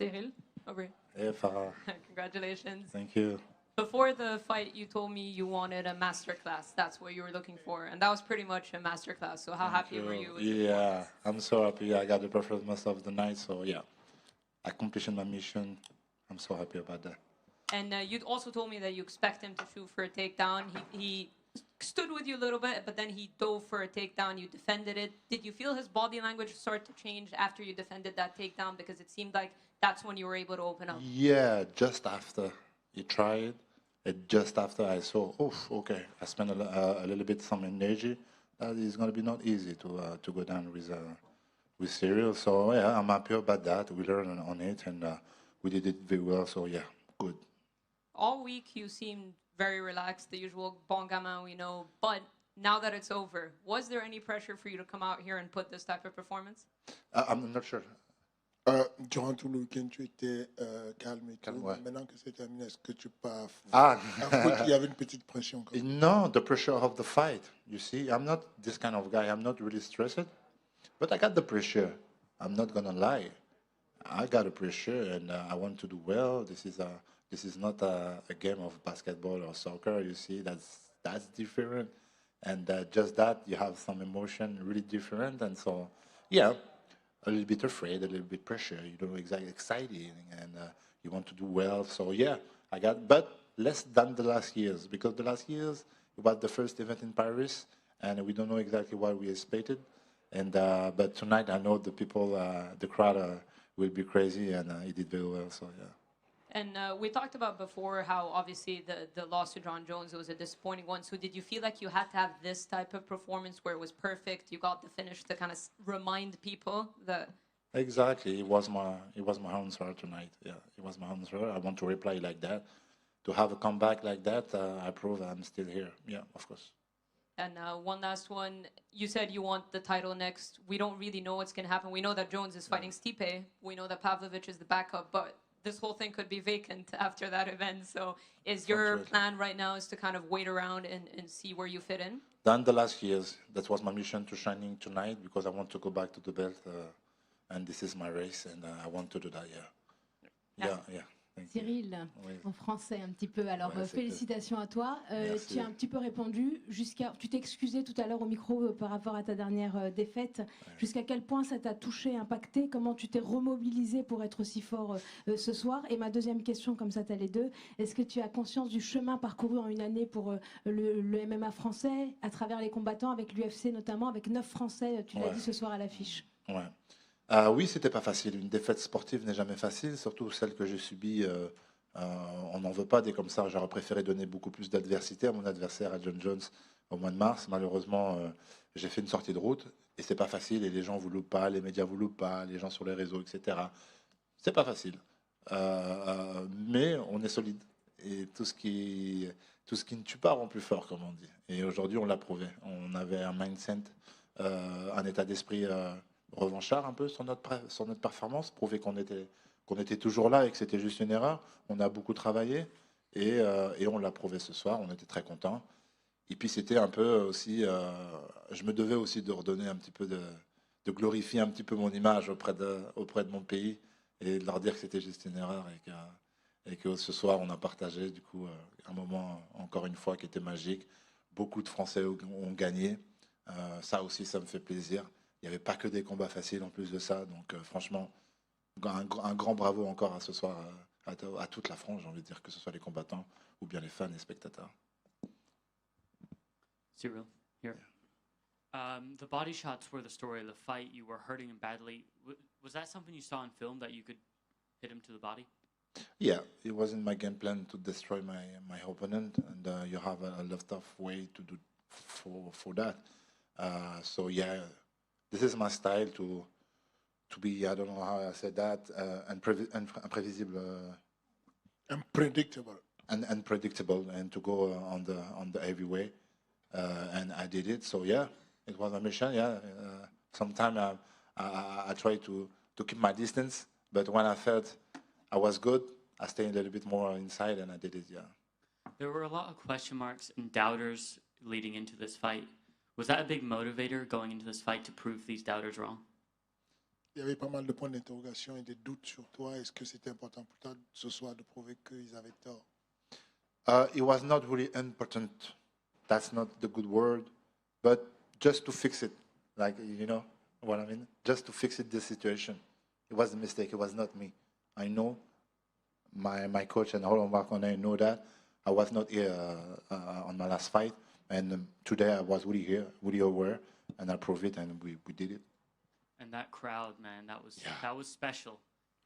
Cyril, over here. Hey, Farah. Congratulations. Thank you. Before the fight, you told me you wanted a master class. That's what you were looking for, and that was pretty much a master class. So how happy were you with the Yeah, I'm so happy. I got the performance of the night. So yeah, accomplishing my mission. I'm so happy about that. And you also told me that you expect him to shoot for a takedown. He stood with you a little bit, but then he dove for a takedown. You defended it. Did you feel his body language start to change after you defended that takedown? Because it seemed like that's when you were able to open up. Yeah, just after he tried, and just after I saw, oh, okay, I spent a little bit some energy. That is going to be not easy to go down with Cyril. So yeah, I'm happy about that. We learned on it, and we did it very well. So yeah, good. All week you seemed very relaxed, the usual bon gamin we know. But now that it's over, was there any pressure for you to come out here and put this type of performance? I'm not sure. Durant tout le week-end, tu étais calme et tout. Calme, ouais. Maintenant que c'est terminé, est-ce que tu pars? Ah. Il y avait une petite pression. No, the pressure of the fight. You see, I'm not this kind of guy. I'm not really stressed, but I got the pressure. I'm not gonna lie. I got a pressure, and I want to do well. This is not a game of basketball or soccer. You see, that's different, and just that you have some emotion really different, and so yeah, a little bit afraid, a little bit pressure. You don't know exactly exciting, and you want to do well. So yeah, I got, but less than the last years, because the last years it was the first event in Paris, and we don't know exactly what we expected. And but tonight I know the people, the crowd will be crazy, and he did very well. So yeah. And we talked about before how obviously the loss to John Jones was a disappointing one. So did you feel like you had to have this type of performance where it was perfect? You got the finish to kind of remind people that. Exactly, it was my answer tonight. Yeah, it was my answer. I want to reply like that. To have a comeback like that, I prove I'm still here. Yeah, of course. And one last one. You said you want the title next. We don't really know what's going to happen. We know that Jones is fighting Stipe. We know that Pavlovich is the backup, but this whole thing could be vacant after that event. So is your plan right now is to kind of wait around and see where you fit in? Than the last years, that was my mission to shining tonight, because I want to go back to the belt, and this is my race, and I want to do that, yeah. Yeah. Cyril, oui. En français un petit peu. Alors félicitations à toi. Tu as un petit peu répondu. Tu t'es excusé tout à l'heure au micro par rapport à ta dernière défaite. Ouais. Jusqu'à quel point ça t'a touché, impacté? Comment tu t'es remobilisé pour être aussi fort ce soir? Et ma deuxième question, comme ça tu as les deux, est-ce que tu as conscience du chemin parcouru en une année pour le MMA français, à travers les combattants, avec l'UFC notamment, avec 9 Français, tu l'as dit ce soir à l'affiche? Ouais. Oui, c'était pas facile. Une défaite sportive n'est jamais facile, surtout celle que j'ai subie. On n'en veut pas des comme ça. J'aurais préféré donner beaucoup plus d'adversité à mon adversaire, à John Jones, au mois de mars. Malheureusement, j'ai fait une sortie de route et c'est pas facile. Et les gens vous loupent pas, les médias vous loupent pas, les gens sur les réseaux, etc. C'est pas facile. Mais on est solide. Et tout ce qui ne tue pas rend plus fort, comme on dit. Et aujourd'hui, on l'a prouvé. On avait un mindset, un état d'esprit revanchard un peu sur notre performance, prouver qu'on était toujours là et que c'était juste une erreur. On a beaucoup travaillé et on l'a prouvé ce soir. On était très contents. Et puis c'était un peu aussi, je me devais aussi de redonner un petit peu de glorifier un petit peu mon image auprès de mon pays et de leur dire que c'était juste une erreur et que ce soir on a partagé du coup un moment encore une fois qui était magique. Beaucoup de Français ont gagné. Ça aussi, ça me fait plaisir. Il n'y avait pas que des combats faciles en plus de ça. Donc franchement, un grand bravo encore à ce soir à toute la France, j'ai envie de dire, que ce soit les combattants ou bien les fans et spectateurs. Cyril, here. The body shots were the story of the fight. You were hurting him badly. Was that something you saw in film, that you could hit him to the body? Yeah, it was in my game plan to destroy my opponent, and you have a lot of way to do for that. So yeah. This is my style to be, I don't know how I said that, unpredictable. Unpredictable, and to go on the heavy way. And I did it, so yeah, it was a mission, yeah. Sometimes I try to keep my distance, but when I felt I was good, I stayed a little bit more inside and I did it, yeah. There were a lot of question marks and doubters leading into this fight. Was that a big motivator going into this fight to prove these doubters wrong? Il y avait pas mal de points d'interrogation et des doutes sur toi. Est-ce que c'était important pour toi ce soir de prouver qu'ils avaient tort? It was not really important. That's not the good word, but just to fix it, like, you know what I mean? Just to fix it, the situation. It was a mistake. It was not me. I know my coach and Roland Marconnet know that. I was not here on my last fight, and today I was really here, really aware, and I proved it, and we did it. And that crowd, man, that was special.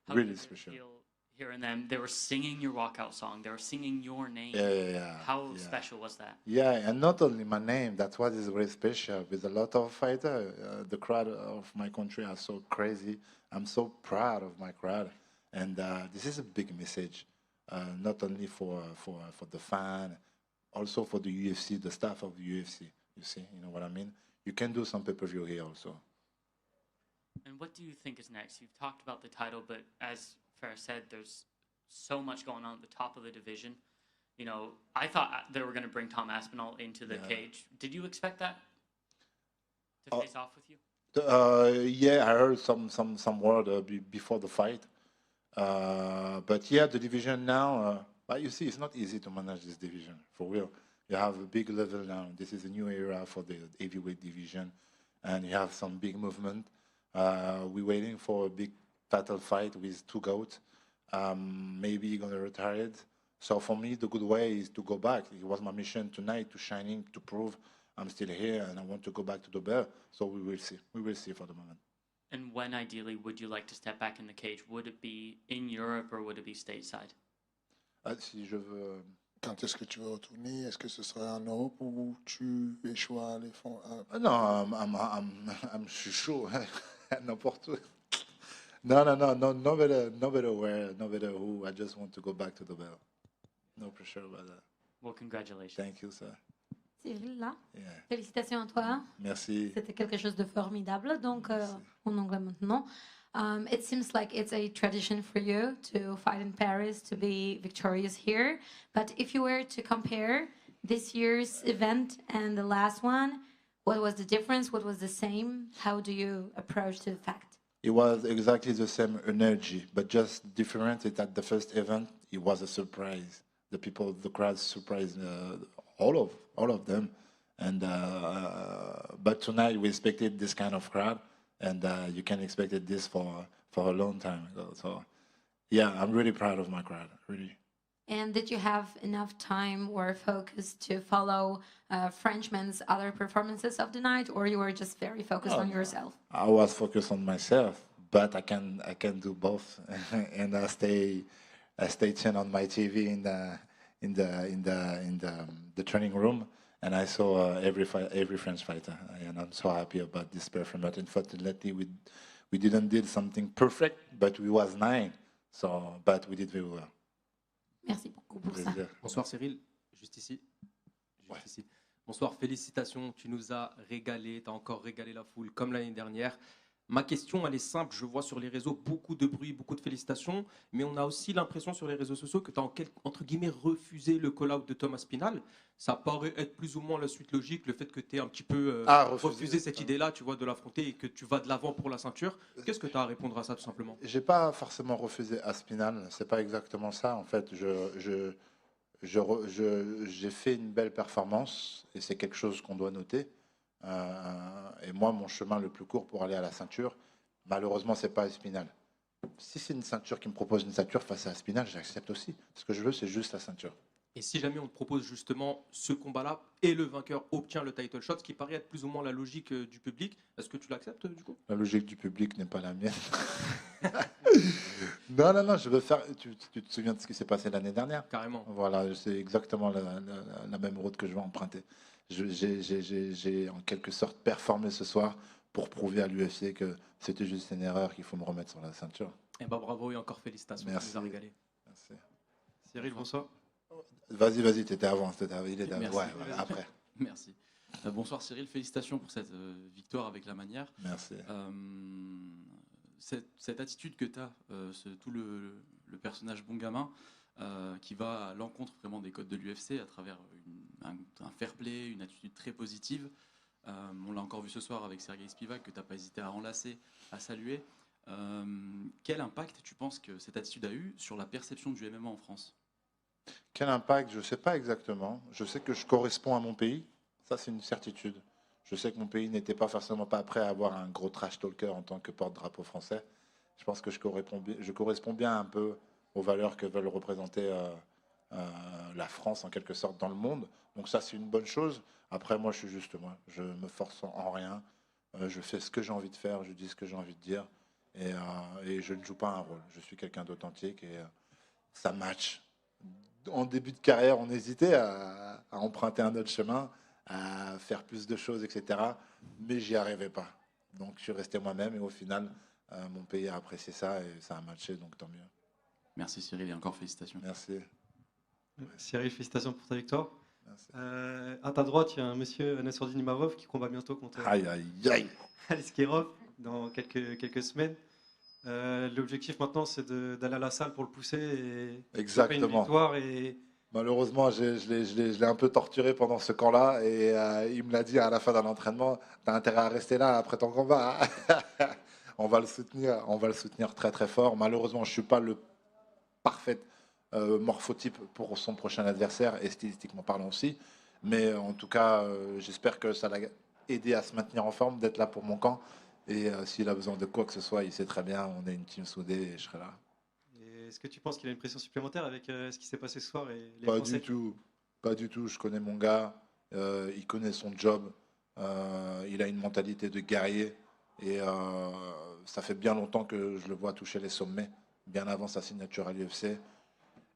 Really did it special. feel hearing them? They were singing your walkout song. They were singing your name. Yeah. How yeah. special was that? Yeah, and not only my name, that's what is very special. With a lot of fighters, the crowd of my country are so crazy. I'm so proud of my crowd. And this is a big message, not only for the fan, also for the UFC, the staff of the UFC. You see, you know what I mean? You can do some pay-per-view here also. And what do you think is next? You've talked about the title, but as Farah said, there's so much going on at the top of the division. You know, I thought they were going to bring Tom Aspinall into the cage. Did you expect that to face off with you? Yeah, I heard some word before the fight. But yeah, the division now, but you see, it's not easy to manage this division, for real. You have a big level now. This is a new era for the heavyweight division, and you have some big movement. We're waiting for a big title fight with two GOATs. Maybe you're going to retire it. So for me, the good way is to go back. It was my mission tonight to shining, to prove I'm still here, and I want to go back to the belt. So we will see. We will see for the moment. And when ideally would you like to step back in the cage? Would it be in Europe or would it be stateside? Si je veux... Quand est-ce que tu veux retourner? Est-ce que ce sera en Europe ou tu échoues à les fonds? Non, je suis chaud, n'importe où. No, no matter where, no matter who. I just want to go back to the belt. No pressure about that. Well, congratulations. Thank you, sir. Cyril, là, Yeah. félicitations à toi. Merci. C'était quelque chose de formidable. Donc, en anglais maintenant. It seems like it's a tradition for you to fight in Paris, to be victorious here. But if you were to compare this year's event and the last one, what was the difference? What was the same? How do you approach the fact? It was exactly the same energy, but just different. It at the first event, it was a surprise. The people, the crowd surprised all of them. And but tonight we expected this kind of crowd. And you can expect this for a long time ago. So, yeah, I'm really proud of my crowd, really. And did you have enough time or focus to follow Frenchman's other performances of the night, or you were just very focused on yourself? I was focused on myself, but I can do both, and I stay tuned on my TV in the training room. And I saw every French fighter, and I'm so happy about this performance. Unfortunately, we didn't do something perfect, but we was 9. So, but we did very well. Merci beaucoup pour ça. Bonsoir Cyril, juste ici. Ici. Bonsoir, félicitations, tu nous as régalé, tu as encore régalé la foule comme l'année dernière. Ma question, elle est simple, je vois sur les réseaux beaucoup de bruit, beaucoup de félicitations, mais on a aussi l'impression sur les réseaux sociaux que tu as entre guillemets refusé le call-out de Thomas Spinal. Ça paraît être plus ou moins la suite logique, le fait que tu aies un petit peu refusé cette idée-là, tu vois, de l'affronter et que tu vas de l'avant pour la ceinture. Qu'est-ce que tu as à répondre à ça, tout simplement? J'ai pas forcément refusé Aspinal, c'est pas exactement ça. En fait, j'ai fait une belle performance et c'est quelque chose qu'on doit noter. Et moi, mon chemin le plus court pour aller à la ceinture, malheureusement, c'est pas Aspinal. Si c'est une ceinture qui me propose une ceinture face à Aspinal, j'accepte aussi. Ce que je veux, c'est juste la ceinture. Et si jamais on te propose justement ce combat-là et le vainqueur obtient le title shot, ce qui paraît être plus ou moins la logique du public, est-ce que tu l'acceptes du coup? La logique du public n'est pas la mienne. Non, je veux faire... Tu te souviens de ce qui s'est passé l'année dernière? Carrément. Voilà, c'est exactement la même route que je vais emprunter. J'ai en quelque sorte performé ce soir pour prouver à l'UFC que c'était juste une erreur, qu'il faut me remettre sur la ceinture. Eh ben bravo et encore félicitations. Merci. Tu nous as régalé. Merci. Cyril, bonsoir. Vas-y, t'étais avant. Il était Merci. ouais, après. Merci. Bonsoir Cyril, félicitations pour cette victoire avec la manière. Merci. Cette attitude que tu as, tout le personnage bon gamin, qui va à l'encontre vraiment des codes de l'UFC à travers un fair play, une attitude très positive. On l'a encore vu ce soir avec Sergei Spivak, que tu n'as pas hésité à enlacer, à saluer. Quel impact tu penses que cette attitude a eu sur la perception du MMA en France? Quel impact? Je ne sais pas exactement. Je sais que je corresponds à mon pays. Ça, c'est une certitude. Je sais que mon pays n'était pas forcément pas prêt à avoir un gros trash talker en tant que porte-drapeau français. Je pense que je corresponds bien un peu aux valeurs que veulent représenter la France, en quelque sorte, dans le monde. Donc ça, c'est une bonne chose. Après, moi, je suis juste moi. Je me force en rien. Je fais ce que j'ai envie de faire. Je dis ce que j'ai envie de dire. Et je ne joue pas un rôle. Je suis quelqu'un d'authentique et ça match. En début de carrière, on hésitait à emprunter un autre chemin, à faire plus de choses, etc. Mais j'y arrivais pas. Donc je suis resté moi-même et au final, mon pays a apprécié ça et ça a matché, donc tant mieux. Merci Cyril et encore félicitations. Merci. Cyril, félicitations pour ta victoire. Merci. À ta droite, il y a un monsieur, Nassourdine Imavov, qui combat bientôt contre Aïe, aïe, aïe. Alice Kirov dans quelques semaines. L'objectif maintenant, c'est d'aller à la salle pour le pousser et choper une Exactement. victoire. Et Malheureusement, je l'ai un peu torturé pendant ce camp-là et il me l'a dit à la fin d'un entraînement, tu as intérêt à rester là après ton combat. On va le soutenir très très fort. Malheureusement, je ne suis pas le parfait morphotype pour son prochain adversaire et stylistiquement parlant aussi. Mais en tout cas, j'espère que ça l'a aidé à se maintenir en forme, d'être là pour mon camp. Et s'il a besoin de quoi que ce soit, il sait très bien, on est une team soudée et je serai là. est-ce que tu penses qu'il a une pression supplémentaire avec ce qui s'est passé ce soir et les Pas Français? du tout, pas du tout. Je connais mon gars, il connaît son job, il a une mentalité de guerrier et ça fait bien longtemps que je le vois toucher les sommets, bien avant sa signature à l'UFC.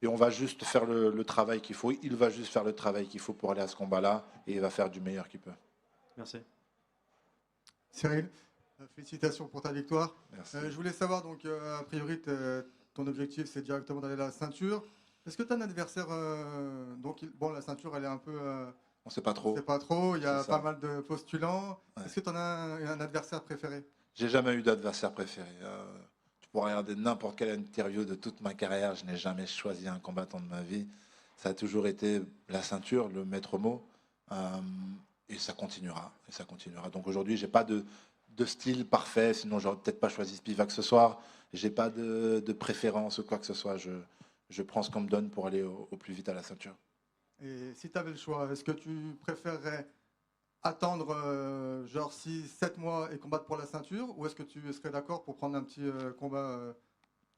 Et on va juste faire le travail qu'il faut. Il va juste faire le travail qu'il faut pour aller à ce combat-là et il va faire du meilleur qu'il peut. Merci. Cyril, félicitations pour ta victoire. Merci. Je voulais savoir, donc, a priori, ton objectif, c'est directement d'aller à la ceinture. Est-ce que tu as un adversaire bon, la ceinture, elle est un peu... On ne sait pas trop. On sait pas trop, il y a C'est ça. pas mal de postulants. Ouais. Est-ce que tu en as un adversaire préféré? J'ai jamais eu d'adversaire préféré. Tu pourras regarder n'importe quelle interview de toute ma carrière. Je n'ai jamais choisi un combattant de ma vie. Ça a toujours été la ceinture, le maître mot. Et ça continuera. Et ça continuera. Donc aujourd'hui, j'ai pas de style parfait. Sinon, j'aurais peut-être pas choisi Spivak ce soir. J'ai pas de préférence ou quoi que ce soit. Je prends ce qu'on me donne pour aller au plus vite à la ceinture. Et si tu avais le choix, est-ce que tu préférerais attendre genre 6-7 mois et combattre pour la ceinture, ou est-ce que tu serais d'accord pour prendre un petit combat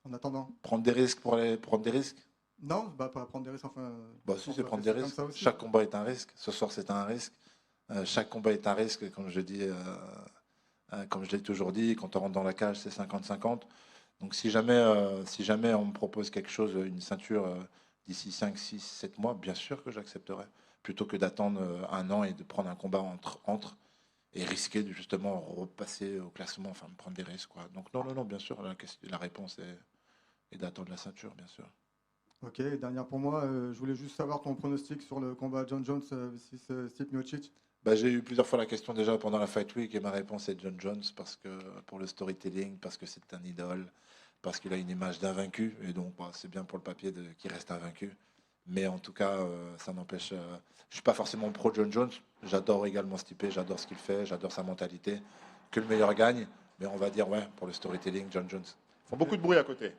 en attendant? Prendre des risques pour prendre des risques? Non, bah, pas prendre des risques, enfin... Bah, si, c'est prendre des comme risques. ça aussi. Chaque combat est un risque. Ce soir, c'est un risque. Chaque combat est un risque, comme je dis, comme je l'ai toujours dit, quand on rentre dans la cage, c'est 50-50. Donc si jamais on me propose quelque chose, une ceinture d'ici 5, 6, 7 mois, bien sûr que j'accepterai. Plutôt que d'attendre un an et de prendre un combat entre et risquer de justement repasser au classement, enfin prendre des risques, quoi. Donc non, bien sûr, la réponse est d'attendre la ceinture, bien sûr. Ok, et dernière pour moi, je voulais juste savoir ton pronostic sur le combat John Jones versus Stipe Miocic. Bah, j'ai eu plusieurs fois la question déjà pendant la Fight Week et ma réponse est John Jones parce que pour le storytelling, parce que c'est un idole, parce qu'il a une image d'invaincu et donc bah, c'est bien pour le papier qu'il reste invaincu. Mais en tout cas, ça n'empêche. Je suis pas forcément pro John Jones. J'adore également Stipe, j'adore ce qu'il fait, j'adore sa mentalité. Que le meilleur gagne, mais on va dire ouais pour le storytelling, John Jones. Ils font beaucoup de bruit à côté.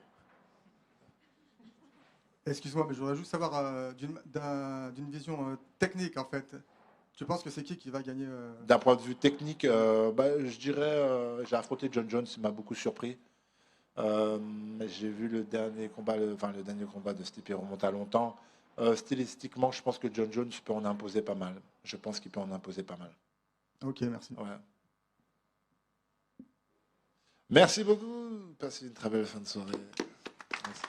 Excuse-moi, mais je voudrais juste savoir d'une vision technique en fait. Tu penses que c'est qui va gagner D'un point de vue technique, je dirais, j'ai affronté John Jones, il m'a beaucoup surpris. Mais j'ai vu le dernier combat de Stipe remonte à longtemps. Stylistiquement, je pense que John Jones peut en imposer pas mal. Je pense qu'il peut en imposer pas mal. Ok, merci. Ouais. Merci beaucoup. Passez une très belle fin de soirée. Merci.